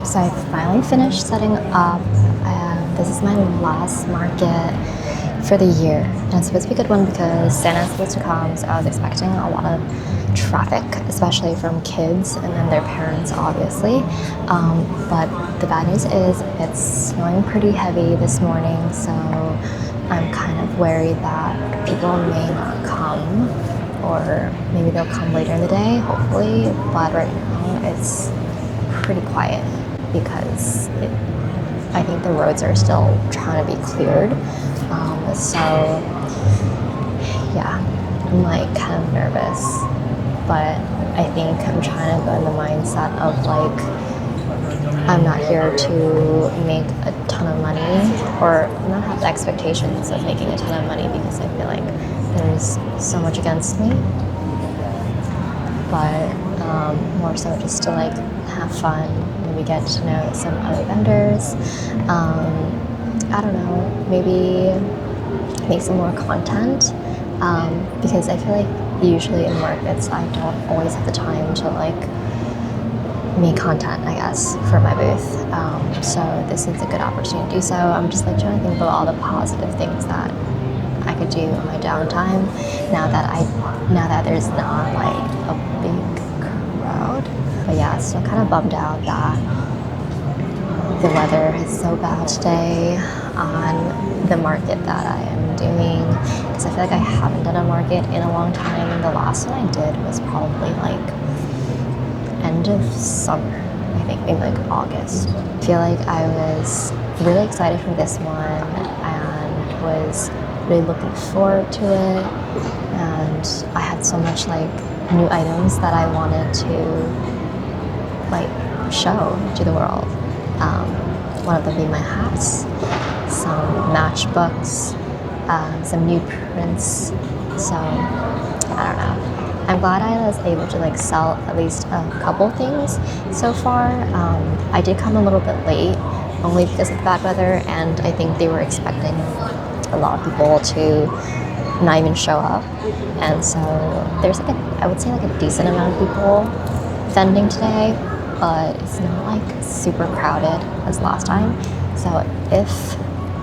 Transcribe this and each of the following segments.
So I finally finished setting up, and this is my last market for the year. And it's supposed to be a good one because Santa's supposed to come, so I was expecting a lot of traffic, especially from kids and then their parents, obviously. But the bad news is it's snowing pretty heavy this morning, so I'm kind of worried that people may not come, or maybe they'll come later in the day, hopefully. But right now it's pretty quiet because I think the roads are still trying to be cleared. So yeah, I'm like kind of nervous, but I think I'm trying to go in the mindset of like, I'm not here to make a ton of money or not have the expectations of making a ton of money, because I feel like there's so much against me, but more so just to like have fun, maybe get to know some other vendors. I don't know, maybe make some more content, because I feel like usually in markets I don't always have the time to like make content, I guess, for my booth. So this is a good opportunity to do so. I'm just like trying to think about all the positive things that I could do in my downtime now that there's not like a big crowd. But yeah, still kind of bummed out that the weather is so bad today on the market that I am doing, because I feel like I haven't done a market in a long time, and the last one I did was probably like end of summer, I think, maybe like August. I feel like I was really excited for this one and was really looking forward to it, and I had so much like new items that I wanted to like show to the world. One of them being my hats, some matchbooks, some new prints. So I don't know. I'm glad I was able to like sell at least a couple things so far. I did come a little bit late, only because of the bad weather, and I think they were expecting a lot of people to not even show up. And so there's like I would say like a decent amount of people vending today, but it's not like super crowded as last time. So if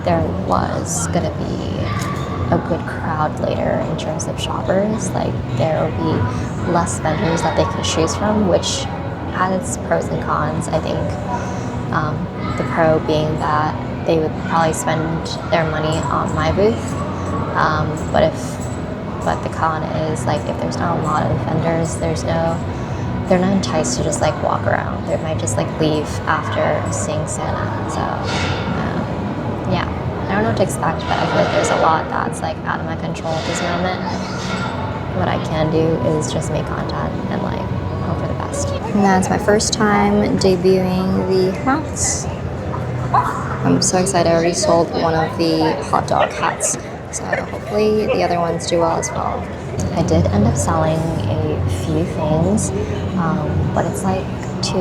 there was gonna be a good crowd later in terms of shoppers, like there will be less vendors that they can choose from, which has its pros and cons. I think the pro being that they would probably spend their money on my booth, but the con is like if there's not a lot of vendors, they're not enticed to just like walk around. They might just like leave after seeing Santa. So yeah, I don't know what to expect, but I feel like there's a lot that's like out of my control at this moment. What I can do is just make content and like hope for the best. And that's my first time debuting the hats. I'm so excited. I already sold one of the hot dog hats, so hopefully the other ones do well as well. I did end up selling a few things, but it's like 2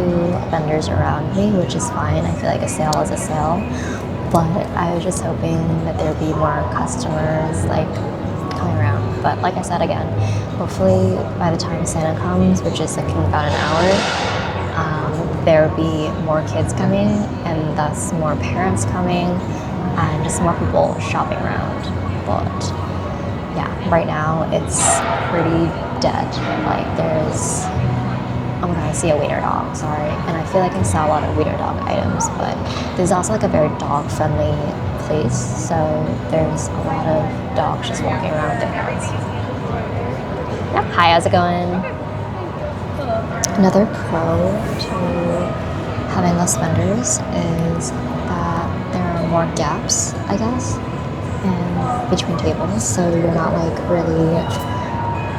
vendors around me, which is fine. I feel like a sale is a sale, but I was just hoping that there'd be more customers like coming around. But like I said again, hopefully by the time Santa comes, which is like in about an hour, there will be more kids coming, and thus more parents coming, and just more people shopping around. But yeah, right now it's pretty dead. Like there's, oh my god, I see a wiener dog, sorry. And I feel like I saw a lot of wiener dog items, but there's also like a very dog friendly place, so there's a lot of dogs just walking around with their parents. Yep. Hi, how's it going? Another pro to having less vendors is that there are more gaps, I guess, in between tables, so you're not like really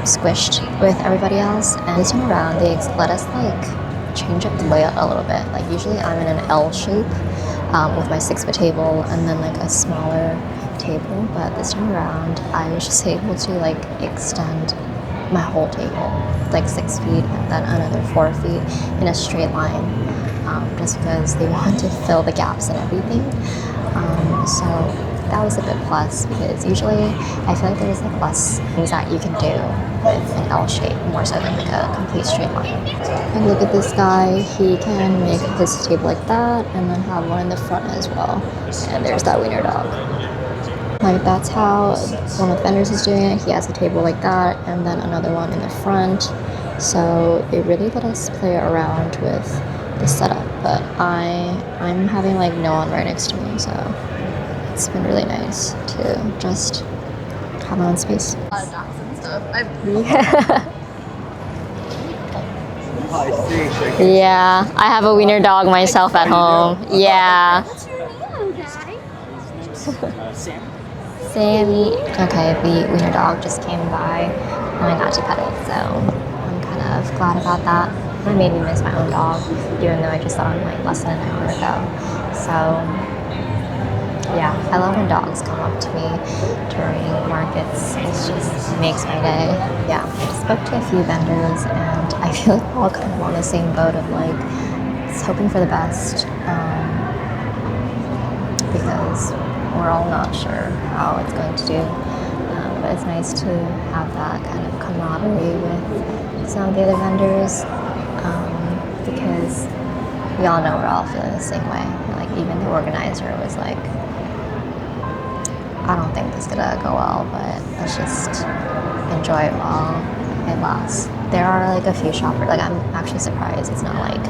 squished with everybody else. And this time around, they let us like change up the layout a little bit. Like usually I'm in an L shape with my 6-foot table and then like a smaller table, but this time around I was just able to like extend my whole table like 6 feet and then another 4 feet in a straight line, just because they wanted to fill the gaps and everything. So that was a good plus because usually I feel like there's like less things that you can do with an L shape more so than like a complete straight line. Like look at this guy, he can make his table like that and then have one in the front as well. And there's that wiener dog. Like that's how one of the vendors is doing it. He has a table like that and then another one in the front. So it really let us play around with the setup. But I'm having like no one right next to me, so it's been really nice to just have my own space. A lot of dogs and stuff. Yeah, I have a wiener dog myself at home. Yeah. What's your name, guy? Sammy. Okay, the wiener dog just came by and I got to pet it, so I'm kind of glad about that. It made me miss my own dog, even though I just saw him like less than an hour ago. So yeah, I love when dogs come up to me during markets. It just makes my day. Yeah, I spoke to a few vendors and I feel like we're all kind of on the same boat of like just hoping for the best because we're all not sure how it's going to do. But it's nice to have that kind of camaraderie with some of the other vendors because we all know we're all feeling the same way. Like even the organizer was like, I don't think this is gonna go well, but let's just enjoy it while it lasts. There are like a few shoppers, like I'm actually surprised it's not like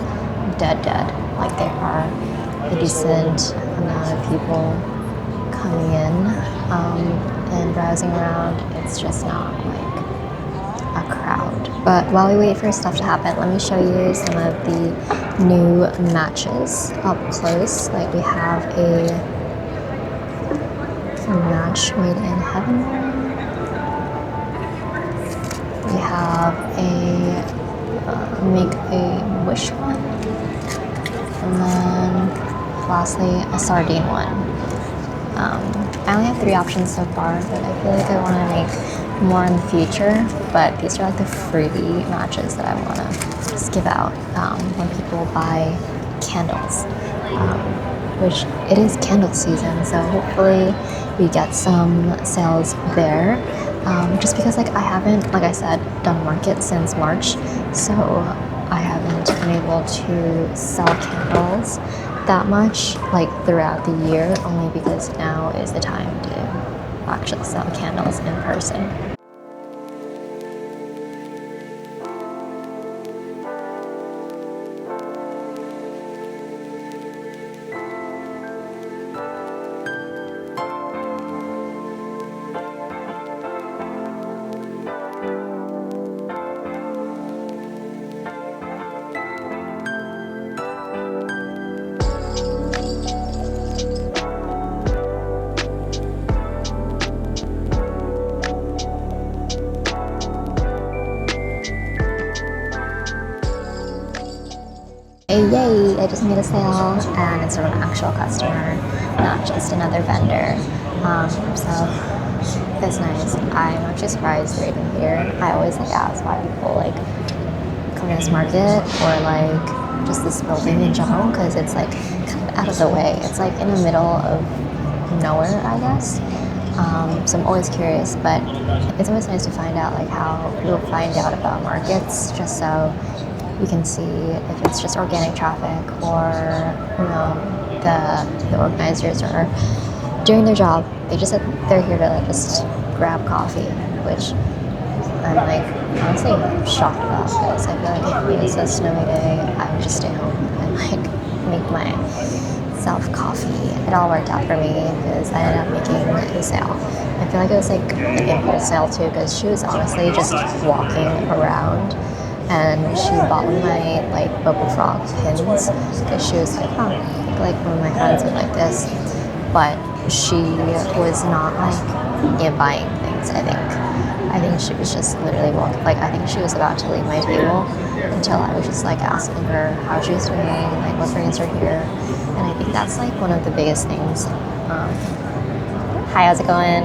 dead. Like there are a decent amount of people coming in and browsing around. It's just not like a crowd. But while we wait for stuff to happen, let me show you some of the new matches up close. Like we have a match made in heaven. We have a make a wish one, and then lastly a sardine one. I only have 3 options so far, but I feel like I want to make more in the future. But these are like the freebie matches that I want to just give out when people buy candles, which it is candle season, so hopefully we get some sales there. Just because like I haven't, like I said, done market since March, so I haven't been able to sell candles that much like throughout the year, only because now is the time to actually sell candles in person. Yay, I just made a sale and it's from an actual customer, not just another vendor. So it's nice. I'm actually surprised they're even here. I always like ask why people like come to this market or like just this building in general, because it's like kind of out of the way. It's like in the middle of nowhere, I guess. So I'm always curious, but it's always nice to find out like how people find out about markets, just so you can see if it's just organic traffic or the organizers are doing their job. They just said they're here to like just grab coffee, which I'm like honestly shocked about, because I feel like if it's a snowy day, I would just stay home and like make myself coffee. It all worked out for me because I ended up making a sale. I feel like it was like an impulse sale too, because she was honestly just walking around and she bought one of my like bubble frog pins because she was like, oh, I think like one of my friends would like this, but she was not like buying things. I think she was just literally walking, like I think she was about to leave my table until I was just like asking her how she was doing, like what brings her here. And I think that's like one of the biggest things. Hi, how's it going?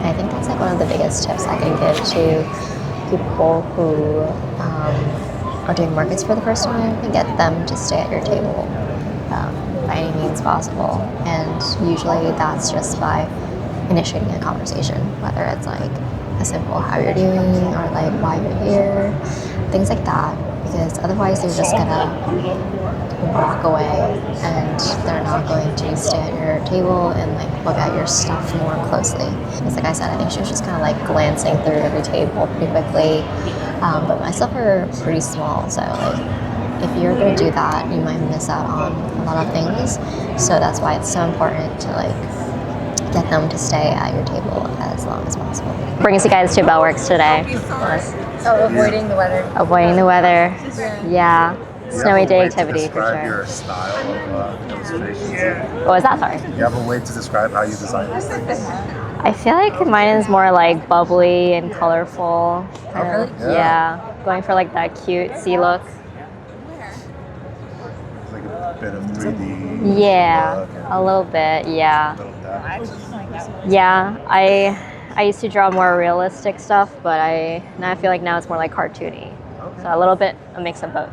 I think that's like one of the biggest tips I can give to people who are doing markets for the first time, and get them to stay at your table. by any means possible. And usually that's just by initiating a conversation, whether it's like a simple how you're doing or like why you're here, things like that. Because otherwise they're just gonna walk away and they're not going to stay at your table and like look at your stuff more closely. Because like I said, I think she was just kind of like glancing through every table pretty quickly. But my stuff are pretty small, so like if you're gonna do that, you might miss out on a lot of things. So that's why it's so important to like get them to stay at your table as long as possible. Brings you guys to Bellworks today. Oh, avoiding the weather. Avoiding the weather. Yeah. Snowy day activity for describe sure. your style of illustrations? What was that? Sorry. You have a way to describe how you design these things? I feel like mine is more like bubbly and colorful. Kind of, yeah. Going for like that cute sea look. It's like a bit of 3D. Yeah, a little bit. Yeah. Yeah. I used to draw more realistic stuff, but now I feel like now it's more like cartoony. So a little bit a mix of both.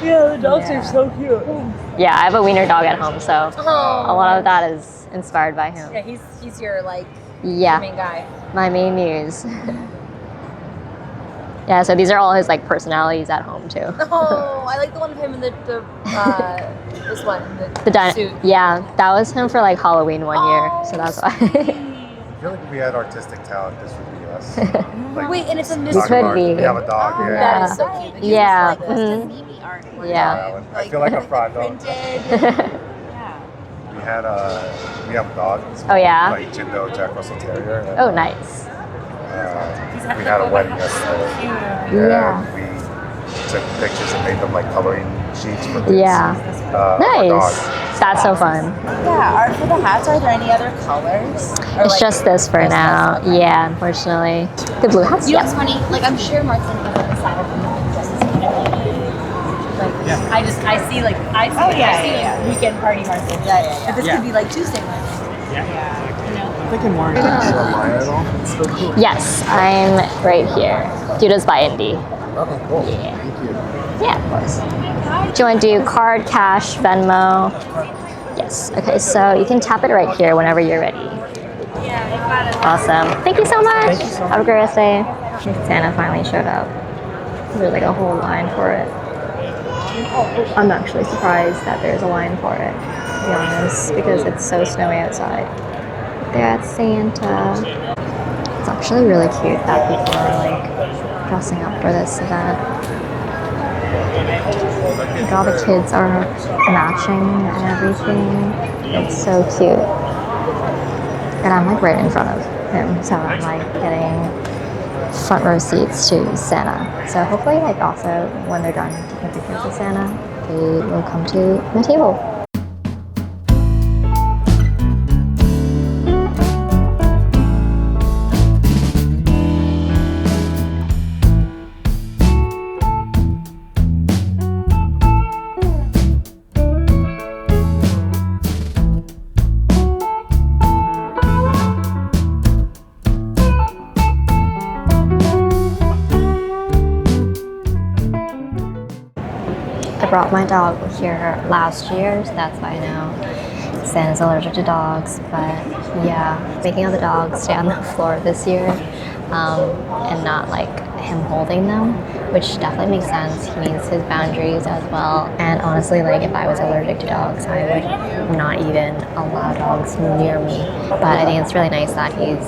Yeah, the dogs are so cute. Yeah, I have a wiener dog at home, so a lot of that is inspired by him. Yeah, he's your like Yeah, main guy. my main muse. Yeah, so these are all his like personalities at home too. Oh, I like the one of him in the this one, The suit. Yeah, that was him for like Halloween one year, so that's why. I feel like if we had artistic talent, this would be us. Like, Wait, and it's a dog mystery. could art. be. We have a dog. Oh, Yeah. that is so cute. Like, Yeah, it's just like mhm. Mimi art. Yeah. I feel like a fraud dog. Printed. We have a dog. It's Oh, yeah? Like Jindo Jack Russell Terrier. And, Oh, nice. we had a wedding yesterday. Yeah. We took pictures and made them like coloring sheets for kids. Yeah. Our Nice. dog. That's so fun. Yeah, art for the hats. Are there any other colors? Or It's like- just this for now. Yeah, unfortunately. The blue hats? You know Yeah. what's funny? Like I'm sure Martin has like a side of him that just as like I see like I see weekend party Martin. Yeah. But this could be like Tuesday Martin. Thinking more. You don't mind at all? It's so cool. Yes, I'm right here. Duda's by Indy. Okay, cool. Yeah. Thank you. Yeah, of course. Do you want to do card, cash, Venmo? Yes. Okay, so you can tap it right here whenever you're ready. Awesome. Thank you so much. Have a great rest day. Santa finally showed up. There's like a whole line for it. I'm actually surprised that there's a line for it, to be honest, because it's so snowy outside. That's Santa. It's actually really cute that people are like dressing up for this event. Like all the kids are matching and everything. It's so cute. And I'm like right in front of him, so I'm like getting front row seats to Santa. So hopefully like also when they're done taking pictures with Santa, they will come to my table. I brought my dog here last year, so that's why I know Santa's allergic to dogs. But yeah, making all the dogs stay on the floor this year and not like him holding them, which definitely makes sense. He needs his boundaries as well. And honestly, like if I was allergic to dogs, I would not even allow dogs near me. But I think it's really nice that he's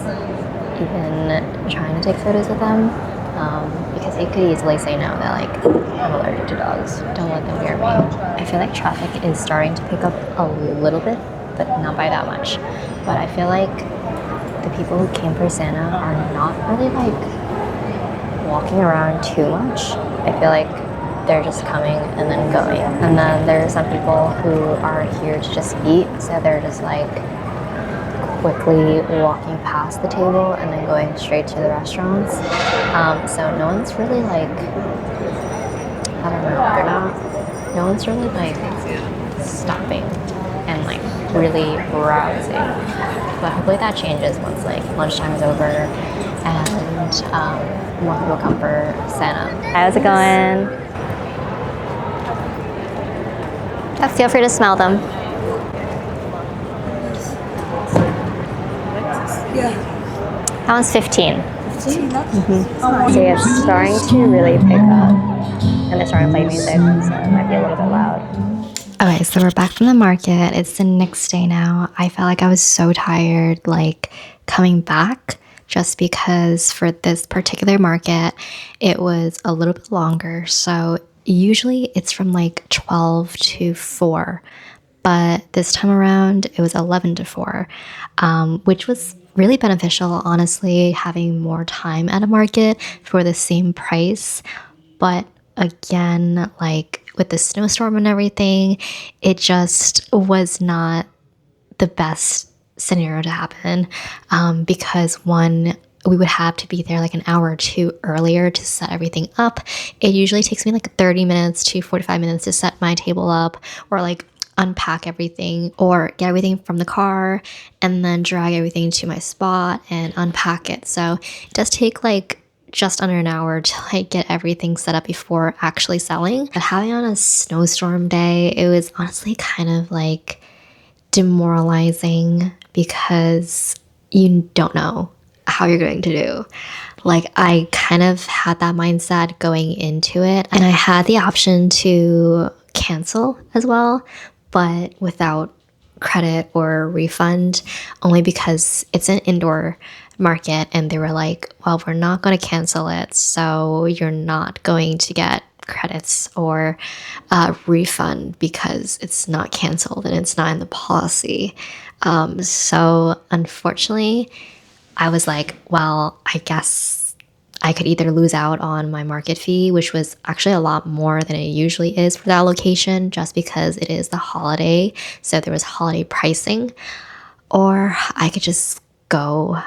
even trying to take photos with them. Because he could easily say no, that like, I'm allergic to dogs, don't let them near me. I feel like traffic is starting to pick up a little bit, but not by that much. But I feel like the people who came for Santa are not really like walking around too much. I feel like they're just coming and then going. And then there are some people who are here to just eat, so they're just like quickly walking past the table and then going straight to the restaurants. So no one's really like, I don't know, no one's really like stopping and like really browsing. But hopefully that changes once like lunchtime is over and more people come for Santa. How's it going? Feel free to smell them. That one's 15. So yeah, it's starting to really pick up. And they're starting to play music, so it might be a little bit loud. Okay, so we're back from the market. It's the next day now. I felt like I was so tired, like coming back, just because for this particular market, it was a little bit longer. So usually it's from like 12 to 4, but this time around it was 11 to 4, which was really beneficial, honestly, having more time at a market for the same price. But again, like with the snowstorm and everything, it just was not the best scenario to happen, because one, we would have to be there like an hour or two earlier to set everything up. It usually takes me like 30 minutes to 45 minutes to set my table up, or like unpack everything or get everything from the car and then drag everything to my spot and unpack it. So it does take like just under an hour to like get everything set up before actually selling. But having on a snowstorm day, it was honestly kind of like demoralizing because you don't know how you're going to do. Like I kind of had that mindset going into it, and I had the option to cancel as well, but without credit or refund, only because it's an indoor market and they were like, well, we're not going to cancel it, so you're not going to get credits or refund because it's not canceled and it's not in the policy. So unfortunately, I was like, well, I guess I could either lose out on my market fee, which was actually a lot more than it usually is for that location, just because it is the holiday, so there was holiday pricing, or I could just go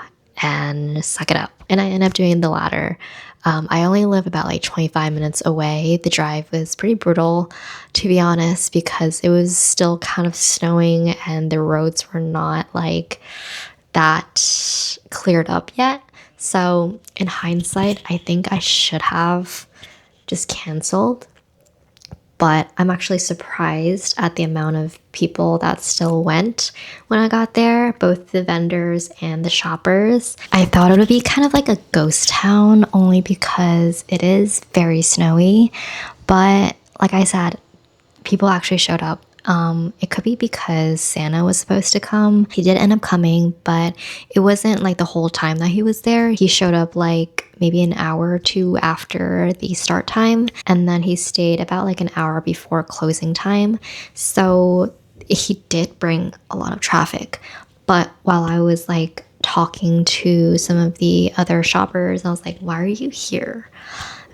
and suck it up. And I ended up doing the latter. I only live about like 25 minutes away. The drive was pretty brutal, to be honest, because it was still kind of snowing and the roads were not like that cleared up yet. So in hindsight, I think I should have just canceled. But I'm actually surprised at the amount of people that still went when I got there, both the vendors and the shoppers. I thought it would be kind of like a ghost town only because it is very snowy. But like I said, people actually showed up. It could be because Santa was supposed to come. He did end up coming, but it wasn't like the whole time that he was there. He showed up like maybe an hour or two after the start time, and then he stayed about like an hour before closing time. So he did bring a lot of traffic. But while I was like talking to some of the other shoppers, I was like, why are you here?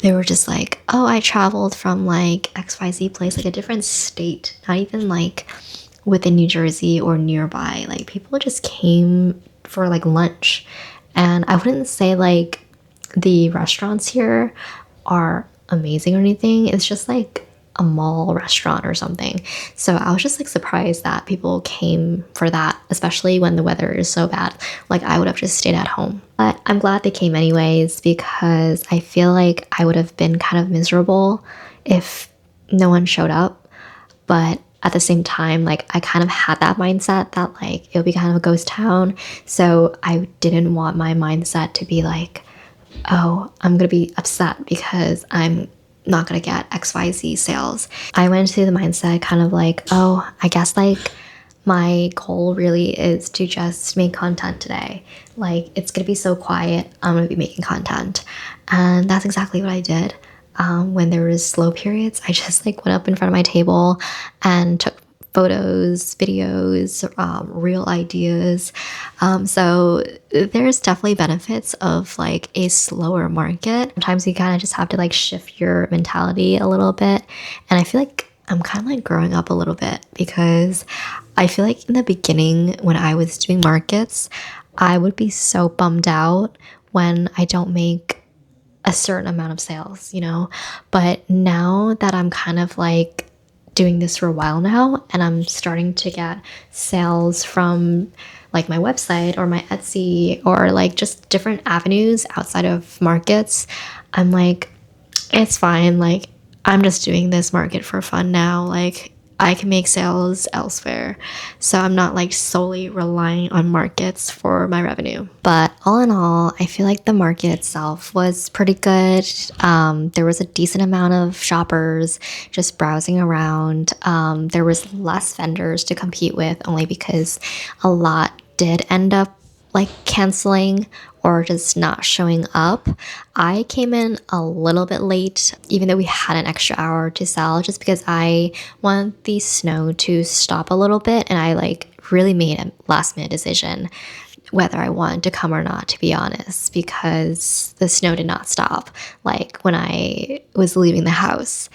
They were just like, oh, I traveled from like XYZ place, like a different state, not even like within New Jersey or nearby. Like people just came for like lunch. And I wouldn't say like the restaurants here are amazing or anything. It's just like a mall restaurant or something. So I was just like surprised that people came for that, especially when the weather is so bad. Like I would have just stayed at home. But I'm glad they came anyways, because I feel like I would have been kind of miserable if no one showed up. But at the same time, like I kind of had that mindset that like it would be kind of a ghost town. So I didn't want my mindset to be like, oh, I'm gonna be upset because I'm not gonna get XYZ sales. I went into the mindset kind of like, oh, I guess like my goal really is to just make content today. Like it's gonna be so quiet, I'm gonna be making content. And that's exactly what I did. When there was slow periods, I just like went up in front of my table and took photos, videos, real ideas. So there's definitely benefits of like a slower market. Sometimes you kind of just have to like shift your mentality a little bit. And I feel like I'm kind of like growing up a little bit, because I feel like in the beginning when I was doing markets, I would be so bummed out when I don't make a certain amount of sales, you know? But now that I'm kind of like doing this for a while now and I'm starting to get sales from like my website or my Etsy or like just different avenues outside of markets, I'm like, it's fine. Like I'm just doing this market for fun now. Like I can make sales elsewhere. So I'm not like solely relying on markets for my revenue. But all in all, I feel like the market itself was pretty good. There was a decent amount of shoppers just browsing around. There was less vendors to compete with only because a lot did end up like canceling or just not showing up. I came in a little bit late, even though we had an extra hour to sell, just because I want the snow to stop a little bit, and I like really made a last minute decision whether I wanted to come or not, to be honest, because the snow did not stop like when I was leaving the house.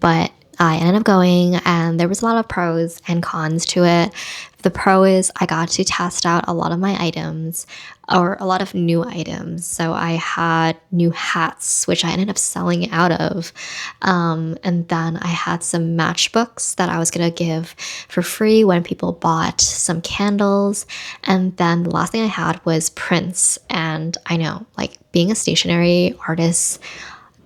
But I ended up going, and there was a lot of pros and cons to it. The pro is I got to test out a lot of my items, or a lot of new items. So I had new hats, which I ended up selling out of. And then I had some matchbooks that I was going to give for free when people bought some candles. And then the last thing I had was prints. And I know, like, being a stationery artist,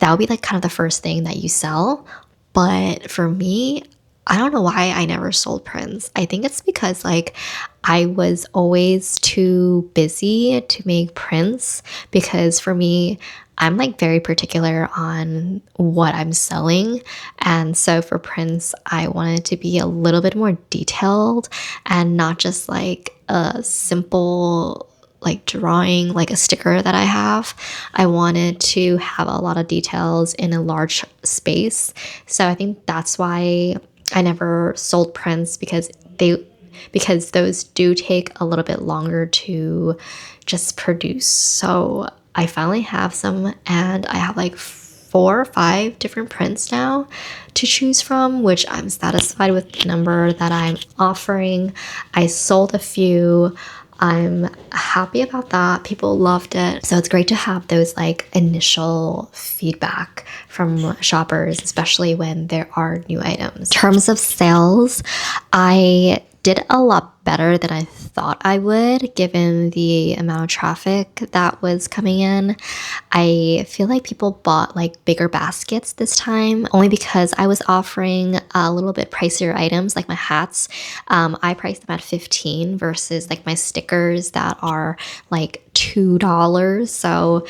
that would be like kind of the first thing that you sell. But for me, I don't know why I never sold prints. I think it's because like I was always too busy to make prints, because for me, I'm like very particular on what I'm selling. And so for prints, I wanted to be a little bit more detailed and not just like a simple like drawing, like a sticker that I have. I wanted to have a lot of details in a large space. So I think that's why I never sold prints, because those do take a little bit longer to just produce. So I finally have some, and I have like 4 or 5 different prints now to choose from, which I'm satisfied with the number that I'm offering. I sold a few. I'm happy about that. People loved it. So it's great to have those like initial feedback from shoppers, especially when there are new items. In terms of sales, I did a lot better than I thought I would, given the amount of traffic that was coming in. I feel like people bought like bigger baskets this time, only because I was offering a little bit pricier items like my hats. I priced them at 15 versus like my stickers that are like $2. So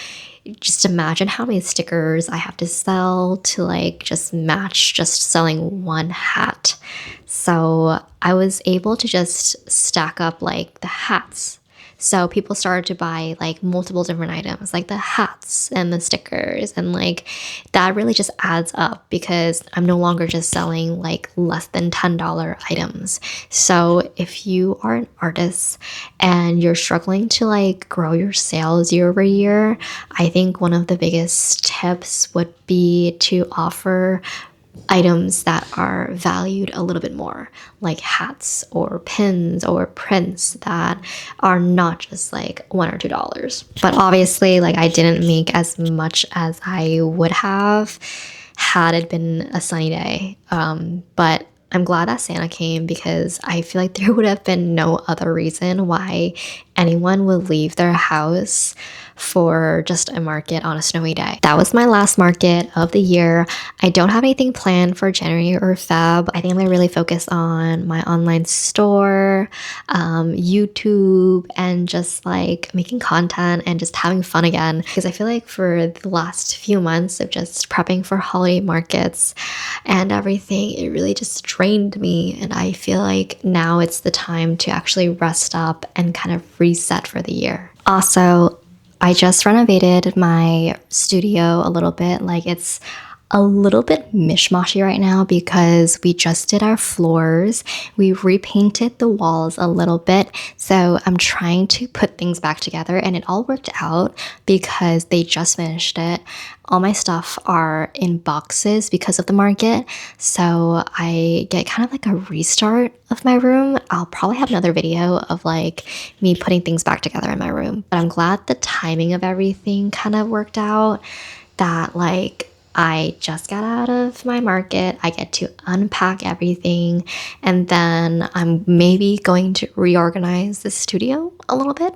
just imagine how many stickers I have to sell to like just match just selling one hat. So I was able to just stack up like the hats. So people started to buy like multiple different items, like the hats and the stickers, and like that really just adds up, because I'm no longer just selling like less than $10 items. So if you are an artist and you're struggling to like grow your sales year over year, I think one of the biggest tips would be to offer items that are valued a little bit more, like hats or pins or prints that are not just like $1 or $2. But obviously, like I didn't make as much as I would have had it been a sunny day. But I'm glad that Santa came, because I feel like there would have been no other reason why anyone would leave their house for just a market on a snowy day. That was my last market of the year. I don't have anything planned for January or Feb. I think I'm gonna really focus on my online store, YouTube, and just like making content and just having fun again. Because I feel like for the last few months of just prepping for holiday markets and everything, it really just drained me. And I feel like now it's the time to actually rest up and kind of reset for the year. Also, I just renovated my studio a little bit. Like it's a little bit mishmashy right now because we just did our floors. We repainted the walls a little bit. So I'm trying to put things back together, and it all worked out because they just finished it. All my stuff are in boxes because of the market. So I get kind of like a restart of my room. I'll probably have another video of like me putting things back together in my room. But I'm glad the timing of everything kind of worked out, that like I just got out of my market. I get to unpack everything, and then I'm maybe going to reorganize the studio a little bit.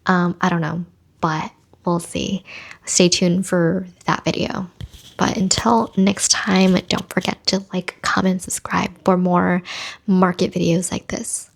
I don't know, but we'll see. Stay tuned for that video. But until next time, don't forget to like, comment, subscribe for more market videos like this.